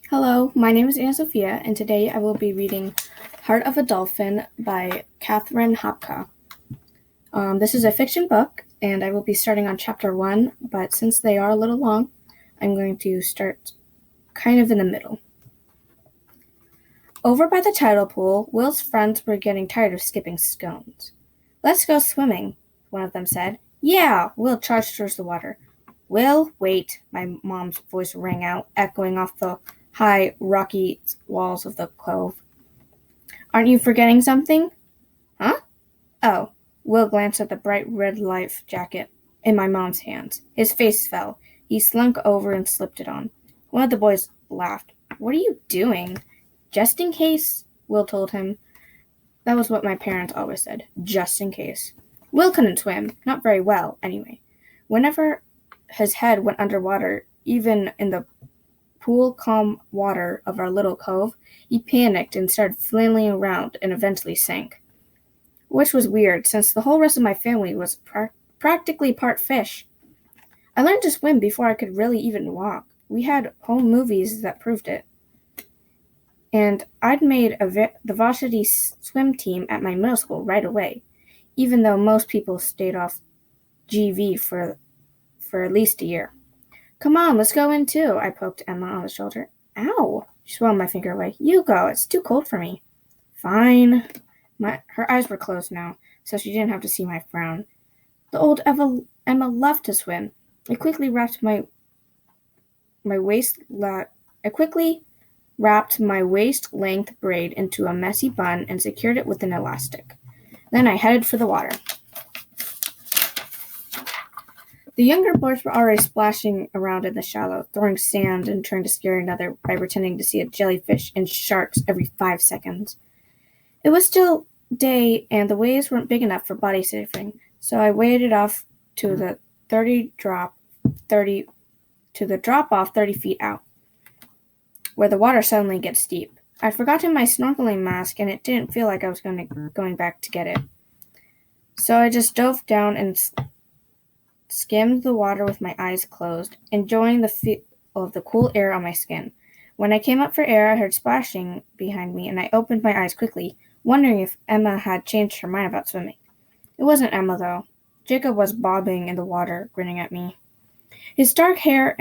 Hello, my name is Sofia, and today I will be reading Heart of a Dolphin by Catherine Hapka. This is a fiction book, and I will be starting on chapter 1, but since they are a little long, I'm going to start kind of in the middle. Over by the tidal pool, Will's friends were getting tired of skipping stones. "Let's go swimming," one of them said. "Yeah!" Will charged towards the water. "Will, wait," my mom's voice rang out, echoing off the high, rocky walls of the cove. "Aren't you forgetting something?" "Huh?" "Oh." Will glanced at the bright red life jacket in my mom's hands. His face fell. He slunk over and slipped it on. One of the boys laughed. "What are you doing?" "Just in case," Will told him. That was what my parents always said, just in case. Will couldn't swim, not very well, anyway. Whenever his head went underwater, even in the pool calm water of our little cove, he panicked and started flailing around and eventually sank. Which was weird, since the whole rest of my family was practically part fish. I learned to swim before I could really even walk. We had home movies that proved it. And I'd made the varsity swim team at my middle school right away, even though most people stayed off GV for at least a year. "Come on, let's go in too," I poked Emma on the shoulder. "Ow!" She swung my finger away. "You go, it's too cold for me." "Fine." Her eyes were closed now, so she didn't have to see my frown. The old Emma loved to swim. I quickly wrapped my waist-length braid into a messy bun and secured it with an elastic. Then I headed for the water. The younger boys were already splashing around in the shallow, throwing sand and trying to scare another by pretending to see a jellyfish and sharks every 5 seconds. It was still day, and the waves weren't big enough for body surfing, so I waded off to the drop-off 30 feet out, where the water suddenly gets deep. I'd forgotten my snorkeling mask, and it didn't feel like I was going back to get it. So I just dove down and skimmed the water with my eyes closed, enjoying the feel of the cool air on my skin. When I came up for air, I heard splashing behind me, and I opened my eyes quickly, wondering if Emma had changed her mind about swimming. It wasn't Emma, though. Jacob was bobbing in the water, grinning at me. His hair,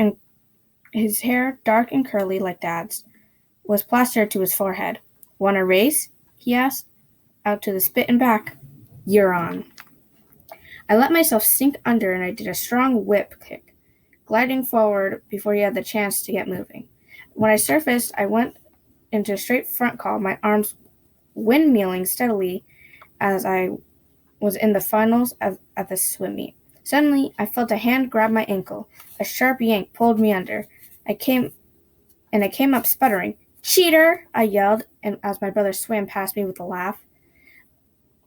dark and curly like Dad's, was plastered to his forehead. "Want a race?" he asked. "Out to the spit and back." "You're on." I let myself sink under and I did a strong whip kick, gliding forward before he had the chance to get moving. When I surfaced, I went into a straight front call, my arms windmilling steadily as I was in the finals at the swim meet. Suddenly, I felt a hand grab my ankle. A sharp yank pulled me under. I came up sputtering. "Cheater!" I yelled, and as my brother swam past me with a laugh.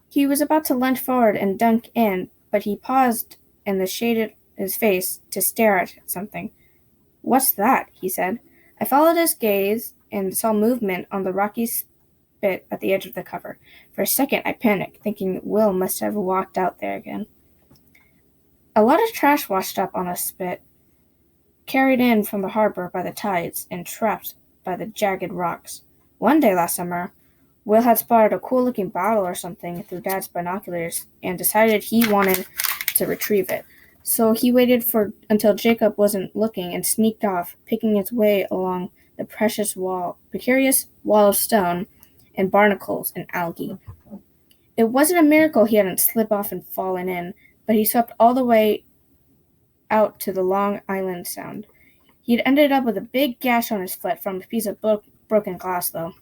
He was about to lunge forward and dunk in, but he paused and shaded his face to stare at something. "What's that?" he said. I followed his gaze and saw movement on the rocky spit at the edge of the cover. For a second, I panicked, thinking Will must have walked out there again. A lot of trash washed up on the spit, carried in from the harbor by the tides and trapped by the jagged rocks. One day last summer, Will had spotted a cool-looking bottle or something through Dad's binoculars and decided he wanted to retrieve it. So he waited until Jacob wasn't looking and sneaked off, picking his way along the precarious wall of stone and barnacles and algae. It wasn't a miracle he hadn't slipped off and fallen in, but he swept all the way out to the Long Island Sound. He'd ended up with a big gash on his foot from a piece of broken glass, though.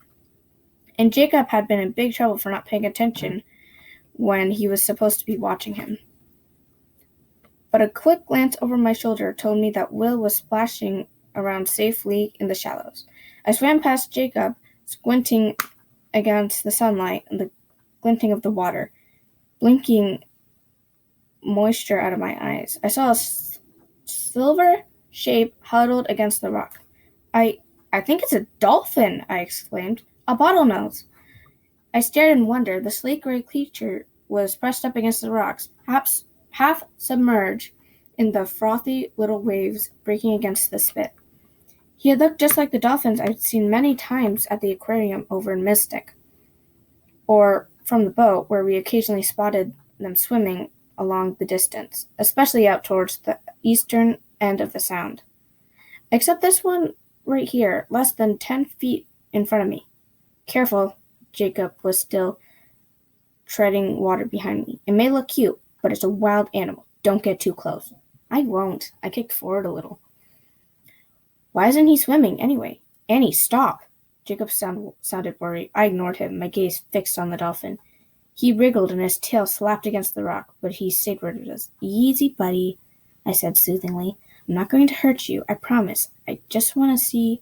And Jacob had been in big trouble for not paying attention when he was supposed to be watching him. But a quick glance over my shoulder told me that Will was splashing around safely in the shallows. I swam past Jacob, squinting against the sunlight and the glinting of the water, blinking moisture out of my eyes. I saw a silver shape huddled against the rock. I think it's a dolphin," I exclaimed. "A bottlenose." I stared in wonder. The slate gray creature was pressed up against the rocks, half submerged in the frothy little waves breaking against the spit. He had looked just like the dolphins I'd seen many times at the aquarium over in Mystic, or from the boat where we occasionally spotted them swimming along the distance, especially out towards the eastern end of the sound. Except this one right here, less than 10 feet in front of me. Careful, Jacob was still treading water behind me. It may look cute, but it's a wild animal. Don't get too close. I won't. I kicked forward a little. Why isn't he swimming anyway? Annie, stop. Jacob sounded worried. I ignored him, my gaze fixed on the dolphin. He wriggled and his tail slapped against the rock, but he stayed where it was. Easy, buddy, I said soothingly. I'm not going to hurt you, I promise. I just want to see...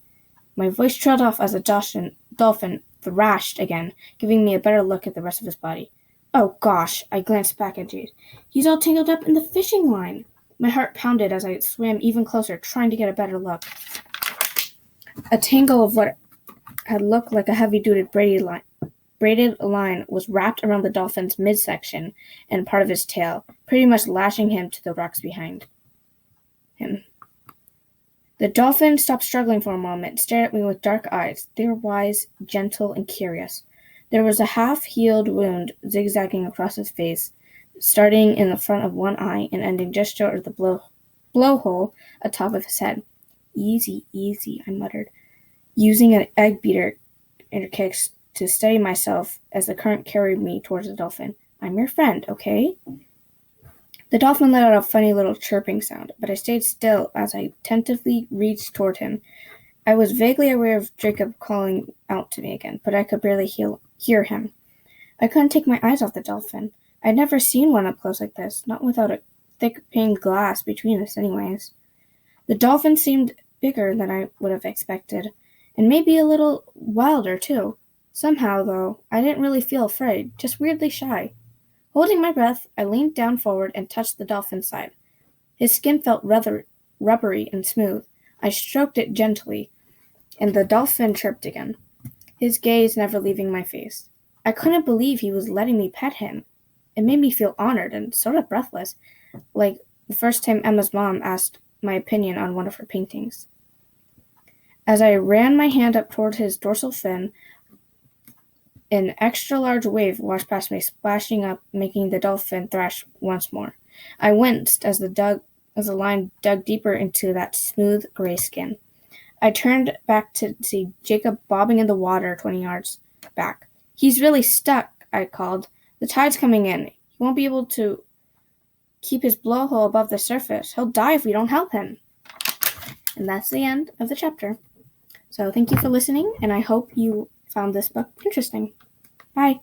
My voice trailed off as the dolphin thrashed again, giving me a better look at the rest of his body. Oh, gosh, I glanced back at Jade. He's all tangled up in the fishing line. My heart pounded as I swam even closer, trying to get a better look. A tangle of what had looked like a heavy-duty braided line was wrapped around the dolphin's midsection and part of his tail, pretty much lashing him to the rocks behind him. The dolphin stopped struggling for a moment and stared at me with dark eyes. They were wise, gentle, and curious. There was a half-healed wound zigzagging across his face, starting in the front of one eye and ending just short of the blowhole atop of his head. Easy, easy, I muttered, using an egg beater kicks to steady myself as the current carried me towards the dolphin. I'm your friend, okay? The dolphin let out a funny little chirping sound, but I stayed still as I tentatively reached toward him. I was vaguely aware of Jacob calling out to me again, but I could barely hear him. I couldn't take my eyes off the dolphin. I'd never seen one up close like this, not without a thick pane glass between us anyways. The dolphin seemed bigger than I would have expected, and maybe a little wilder too. Somehow, though, I didn't really feel afraid, just weirdly shy. Holding my breath, I leaned down forward and touched the dolphin's side. His skin felt rather rubbery and smooth. I stroked it gently, and the dolphin chirped again, his gaze never leaving my face. I couldn't believe he was letting me pet him. It made me feel honored and sort of breathless, like the first time Emma's mom asked my opinion on one of her paintings. As I ran my hand up toward his dorsal fin, an extra-large wave washed past me, splashing up, making the dolphin thrash once more. I winced as the line dug deeper into that smooth gray skin. I turned back to see Jacob bobbing in the water 20 yards back. He's really stuck, I called. The tide's coming in. He won't be able to keep his blowhole above the surface. He'll die if we don't help him. And that's the end of the chapter. So thank you for listening, and I hope you found this book interesting. Bye.